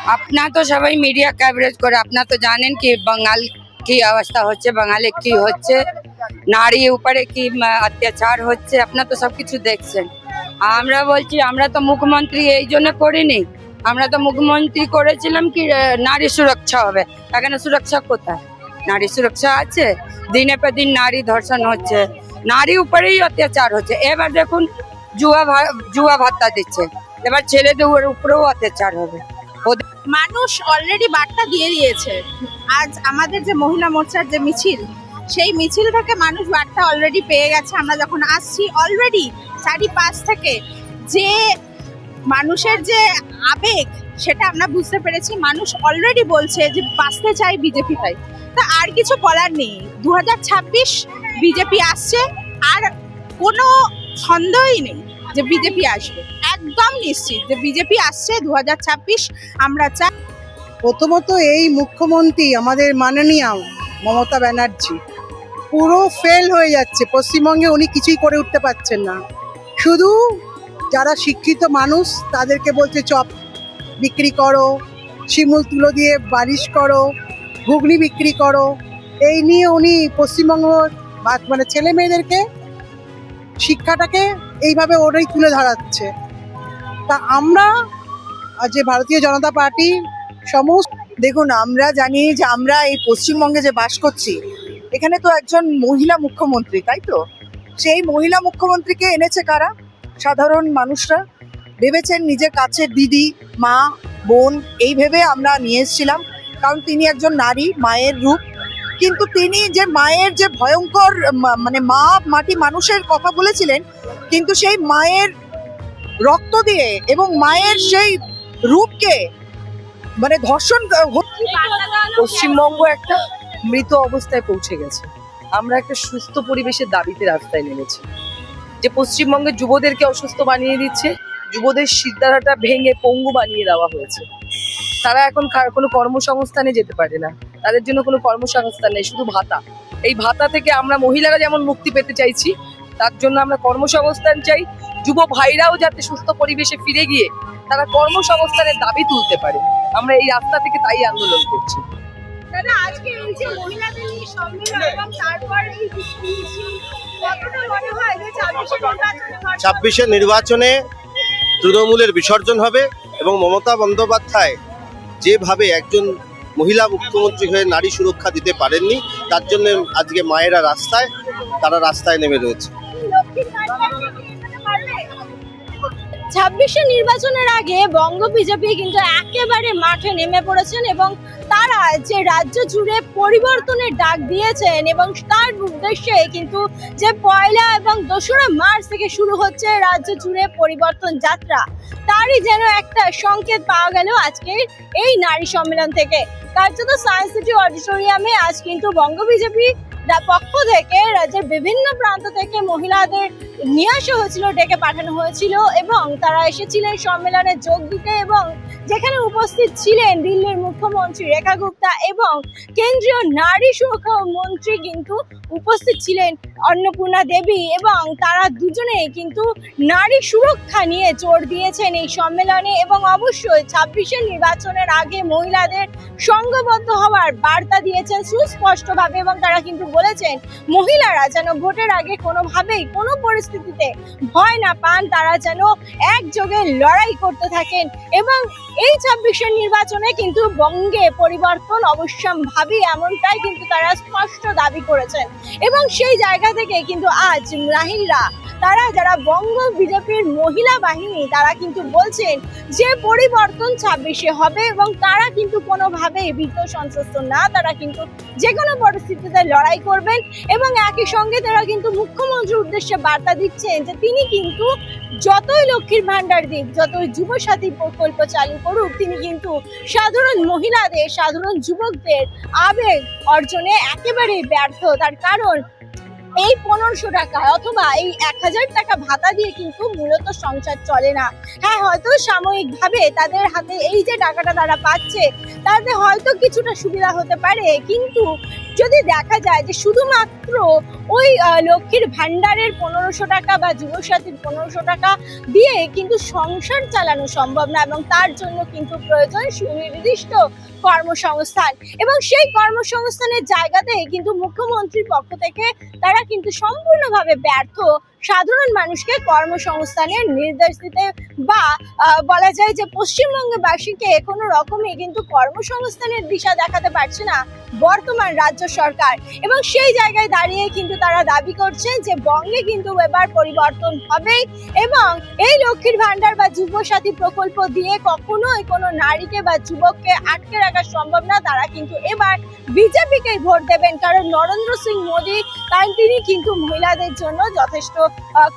अपना तो सबाई मीडिया कवरेज करे अपना तो जानें कि बंगाल की अवस्था होच्छे बंगाले की होच्छे नारी ऊपरे की अत्याचार होच्छे अपना तो सब किछु देखছেন আমরা বলছি আমরা তো মুখ্যমন্ত্রী এই জন্য করিনি আমরা তো মুখ্যমন্ত্রী করেছিলাম কি নারী সুরক্ষা হবে এখানে সুরক্ষা কোথায় নারী সুরক্ষা আছে দিনে পর দিন নারী ধর্ষণ হচ্ছে নারী উপরেই অত্যাচার হচ্ছে এবার দেখুন জুয়া ভাতা দিচ্ছে এবার ছেলেদের উপরেও অত্যাচার হবে মানুষ অলরেডি বার্তা দিয়ে দিয়েছে। আজ আমাদের যে মহিলা মোর্চার যে মিছিল সেই মিছিল থেকে মানুষ বার্তা অলরেডি পেয়ে গেছে। আমরা যখন আসছি অলরেডি 4:05 থেকে যে মানুষের যে আবেগ সেটা আমরা বুঝতে পেরেছি। মানুষ অলরেডি বলছে যে বাঁচতে চাই বিজেপি তাই। তা আর কিছু বলার নেই। 2026 বিজেপি আসছে আর কোনো সন্দেহই নেই যে বিজেপি আসবে। একদম নিশ্চিত যে বিজেপি আসছে 2026 আমরা চাই। প্রথমত এই মুখ্যমন্ত্রী আমাদের মাননীয় মমতা ব্যানার্জি পুরো ফেল হয়ে যাচ্ছে। পশ্চিমবঙ্গে উনি কিছুই করে উঠতে পারছেন না। শুধু যারা শিক্ষিত মানুষ তাদেরকে বলছে চপ বিক্রি করো, শিমুল তুলো দিয়ে বালিশ করো, ঘুগনি বিক্রি করো। এই নিয়ে উনি পশ্চিমবঙ্গ মানে ছেলে মেয়েদেরকে শিক্ষাটাকে এইভাবে ওরাই তুলে ধরাচ্ছে। তা আমরা যে ভারতীয় জনতা পার্টি সমস্ত দেখুন, আমরা জানি যে আমরা এই পশ্চিমবঙ্গে যে বাস করছি এখানে তো একজন মহিলা মুখ্যমন্ত্রী, তাই তো? সেই মহিলা মুখ্যমন্ত্রীকে এনেছে কারা? সাধারণ মানুষরা ভেবেছেন নিজের কাছের দিদি, মা, বোন এই ভেবে আমরা নিয়ে এসেছিলাম, কারণ তিনি একজন নারী, মায়ের রূপ। কিন্তু তিনি যে মায়ের যে ভয়ঙ্কর মানে মা মাটি মানুষের কথা বলেছিলেন, কিন্তু সেই মায়ের রক্ত দিয়ে এবং মায়ের সেই রূপকে মানে ধর্ষণ পশ্চিমবঙ্গ একটা মৃত অবস্থায় পৌঁছে গেছে। আমরা একটা সুস্থ পরিবেশের দাবিতে রাস্তায় নেমেছি। যে পশ্চিমবঙ্গের যুবদেরকে অসুস্থ বানিয়ে দিচ্ছে, যুবদের শিরদাঁড়াটা ভেঙে পঙ্গু বানিয়ে দেওয়া হয়েছে। তারা এখন কোনো কর্মসংস্থানে যেতে পারে না, তাদের জন্য কোনো কর্মসংস্থান নেই, শুধু ভাতা। এই ভাতা থেকে আমরা মহিলারা যেমন মুক্তি পেতে চাইছি, তার জন্য আমরা কর্মসংস্থান চাই। যুব ভাইরাও যাতে সুস্থ পরিবেশে ফিরে গিয়ে তারা কর্মসংস্থানের দাবি তুলতে পারে, আমরা এই রাস্তা থেকে তাই আন্দোলন করছি। দাদা, আজকে এই যে মহিলাদের নিয়ে সম্মেলন এবং তারপর এই মিছিল, কতটা মনে হয় যে 26 নির্বাচনে তৃণমূলের বিসর্জন হবে এবং মমতা বন্দ্যোপাধ্যায় যেভাবে একজন মহিলা মুখ্যমন্ত্রী হয়ে নারী সুরক্ষা দিতে পারেননি, তার জন্য আজকে মায়েরা তারা রাস্তায় নেমে রয়েছে। 26 নির্বাচনের আগে বঙ্গ বিজেপি কিন্তু একেবারে মাঠে নেমে পড়েছেন এবং তারা যে রাজ্য জুড়ে পরিবর্তনের ডাক দিয়েছেন এবং তার উদ্দেশ্যে কিন্তু যে 1 এবং 2 মার্চ থেকে শুরু হচ্ছে রাজ্য জুড়ে পরিবর্তন যাত্রা, তারই যেন একটা সংকেত পাওয়া গেল আজকে এই নারী সম্মেলন থেকে। কার্যত সায়েন্স সিটি অডিটোরিয়ামে আজ কিন্তু বঙ্গ বিজেপি পক্ষ থেকে রাজ্যের বিভিন্ন প্রান্ত থেকে মহিলাদের নিয়ে আসা হয়েছিল, ডেকে পাঠানো হয়েছিল এবং তারা এসেছিলেন সম্মেলনে যোগ দিতে। এবং যেখানে উপস্থিত ছিলেন দিল্লির মুখ্যমন্ত্রী রেখা গুপ্তা এবং কেন্দ্রীয় নারী সুরক্ষা মন্ত্রী কিন্তু উপস্থিত ছিলেন অন্নপূর্ণা দেবী, এবং তারা দুজনেই কিন্তু নারী সুরক্ষা নিয়ে জোর দিয়েছেন এই সম্মেলনে। এবং অবশ্যই 26 নির্বাচনের আগে মহিলাদের সংঘবদ্ধ হওয়ার বার্তা দিয়েছেন সুস্পষ্টভাবে এবং তারা কিন্তু বলেছেন মহিলারা যেন ভোটের আগে কোনোভাবেই কোনো পরিস্থিতিতে ভয় না পান, তারা যেন একযোগে লড়াই করতে থাকেন। এবং এই 26 নির্বাচনে কিন্তু বঙ্গে পরিবর্তন অবশ্যম্ভাবী, এমনটাই কিন্তু তারা স্পষ্ট দাবি করেছেন। এবং সেই জায়গা থেকে কিন্তু আজ মহিলারা, তারা যারা বঙ্গ বিজেপির মহিলা বাহিনী, তারা কিন্তু বলছেন যে পরিবর্তন 26 হবে এবং তারা কিন্তু কোনোভাবেই ভীত সন্ত্রস্ত না, তারা কিন্তু যে কোনো পরিস্থিতিতে লড়াই করবেন। এবং একই সঙ্গে তারা কিন্তু মুখ্যমন্ত্রীর উদ্দেশ্যে বার্তা দিচ্ছেন যে তিনি কিন্তু যতই লক্ষ্মীর ভান্ডার দিক, যতই যুবসাথী প্রকল্প চালু করুক, তিনি কিন্তু সাধারণ মহিলাদের, সাধারণ যুবকদের আবেগ অর্জনে একেবারেই ব্যর্থ। তার কারণ এই 1500 টাকা অথবা এই 1000 টাকা ভাতা দিয়ে কিন্তু মূলত সংসার চলে না। হ্যাঁ, হয়তো সাময়িকভাবে তাদের হাতে এই যে টাকাটা তারা পাচ্ছে তাতে হয়তো কিছুটা সুবিধা হতে পারে, কিন্তু যদি দেখা যায় যে শুধুমাত্র ওই লক্ষ্মীর ভান্ডারের 1500 টাকা বা যুবসাথীর 1500 টাকা দিয়ে কিন্তু সংসার চালানো সম্ভব না, এবং তার জন্য কিন্তু প্রয়োজন সুনির্দিষ্ট কর্মসংস্থান। এবং সেই কর্মসংস্থানের জায়গাতে কিন্তু মুখ্যমন্ত্রীর পক্ষ থেকে তারা কিন্তু সম্পূর্ণভাবে ব্যর্থ সাধারণ মানুষকে কর্মসংস্থানের নির্দেশ দিতে, বা বলা যায় যে পশ্চিমবঙ্গবাসীকে কোনো রকমই কিন্তু কর্মসংস্থানের দিশা দেখাতে পারছে না বর্তমান রাজ্য সরকার। এবং সেই জায়গায় দাঁড়িয়ে কিন্তু তারা দাবি করছে যে বঙ্গে কিন্তু এবার পরিবর্তন হবেই, এবং এই লক্ষ্মীর ভান্ডার বা যুবসাথী প্রকল্প দিয়ে কখনোই কোনো নারীকে বা যুবককে আটকে রাখা সম্ভব না। তারা কিন্তু এবার বিজেপিকেই ভোট দেবেন, কারণ নরেন্দ্র সিং মোদী তিনি কিন্তু মহিলাদের জন্য যথেষ্ট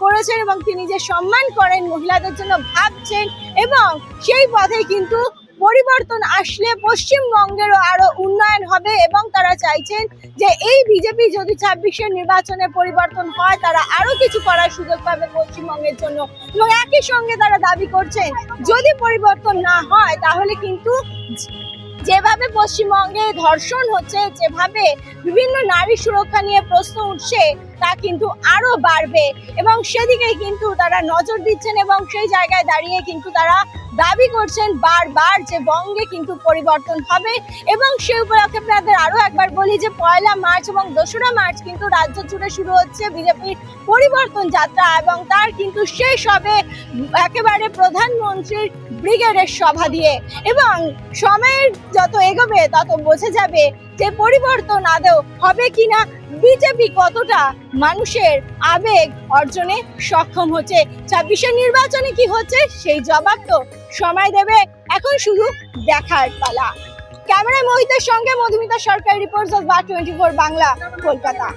করেছেন, এবং তিনি যে সম্মান করেন মহিলাদের জন্য ভাবছেন, এবং সেই পথে কিন্তু পরিবর্তন আসলে পশ্চিমবঙ্গেরও আরো উন্নয়ন হবে। এবং তারা চাইছেন যে এই বিজেপি যদি 26-এর নির্বাচনে পরিবর্তন হয়, তারা আরো কিছু করার সুযোগ পাবে পশ্চিমবঙ্গের জন্য। এবং একই সঙ্গে তারা দাবি করছেন যদি পরিবর্তন না হয় তাহলে কিন্তু যেভাবে পশ্চিমবঙ্গে ধর্ষণ হচ্ছে, যেভাবে বিভিন্ন নারী সুরক্ষা নিয়ে প্রশ্ন উঠছে, তা কিন্তু আরো বাড়বে, এবং সেদিকেই কিন্তু তারা নজর দিচ্ছেন। এবং সেই জায়গায় দাঁড়িয়ে কিন্তু তারা দাবি করছেন বারবার যে বঙ্গে কিন্তু পরিবর্তন হবে। এবং সে উপলক্ষে আপনাদের আরো একবার বলি যে 1 মার্চ এবং 2রা মার্চ কিন্তু রাজ্য জুড়ে শুরু হচ্ছে বিজেপির পরিবর্তন যাত্রা, এবং তার কিন্তু শেষ হবে একেবারে প্রধানমন্ত্রীর ব্রিগেডের সভা দিয়ে। এবং সময়ের যত এগোবে তত বোঝা যাবে যে পরিবর্তন আদৌ হবে কিনা, বিজেপি কতটা মানুষের আবেগ অর্জনে সক্ষম হচ্ছে। 26-এর নির্বাচনে কি হচ্ছে সেই জবাব তো সময় দেবে, এখন শুধু দেখার পালা। ক্যামেরায় মোহিতের সঙ্গে মধুমিতা সরকার, রিপোর্টার বার 24 বাংলা, কলকাতা।